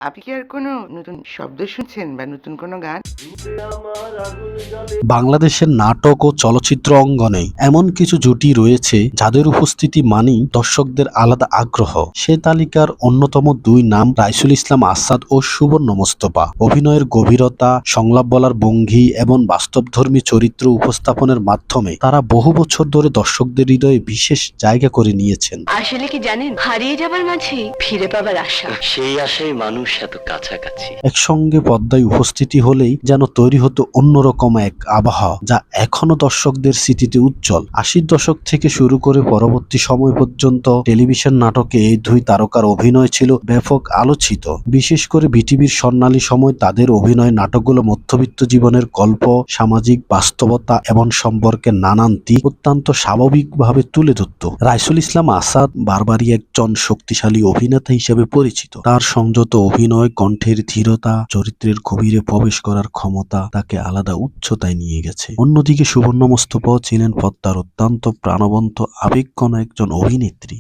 আপনি কি আর কোনো নতুন শব্দ শুনছেন বা নতুন কোনো গান? বাংলাদেশের নাটক ও চলচ্চিত্র অঙ্গনে এমন কিছু জুটি রয়েছে যাদের উপস্থিতি মানেই দর্শকদের আলাদা আগ্রহ। সে তালিকার অন্যতম দুই নাম রাইসুল ইসলাম আসাদ ও সুবর্ণ মোস্তফা। অভিনয়ের গভীরতা, সংলাপ বলার ভঙ্গি এবং বাস্তবধর্মী চরিত্র উপস্থাপনের মাধ্যমে তারা বহু বছর ধরে দর্শকদের হৃদয়ে বিশেষ জায়গা করে নিয়েছেন। আসলে কি জানেন, হারিয়ে যাবার মাঝে ফিরে পাবার আশা। সেই আশায় মানুষ এত কাছাকাছি। একসঙ্গে পর্দায় উপস্থিতি হলেই যেন তৈরি হতো অন্যরকম এক আবহাওয়া, যা এখনো দর্শকদের স্মৃতিতে উজ্জ্বল। ৮০ দশক থেকে শুরু করে পরবর্তী সময় পর্যন্ত টেলিভিশন নাটকে এই দুই তারকার অভিনয় ছিল ব্যাপক আলোচিত। বিশেষ করে বিটিভির স্বর্ণালী সময় তাদের অভিনয় নাটকগুলো মধ্যবিত্ত জীবনের গল্প, সামাজিক বাস্তবতা এবং সম্পর্কের নানান দিক অত্যন্ত স্বাভাবিকভাবে তুলে ধরত। রাইসুল ইসলাম আসাদ বারবারই একজন শক্তিশালী অভিনেতা হিসেবে পরিচিত। তার সংযত অভিনয়, কণ্ঠের ধীরতা, চরিত্রের গভীরে প্রবেশ করার ক্ষমতা তাকে আলাদা উচ্চতায় নিয়ে গেছে। অন্যদিকে সুবর্ণ মোস্তফাও ছিলেন পদ্মার অত্যন্ত প্রাণবন্ত আবেগঘন একজন অভিনেত্রী।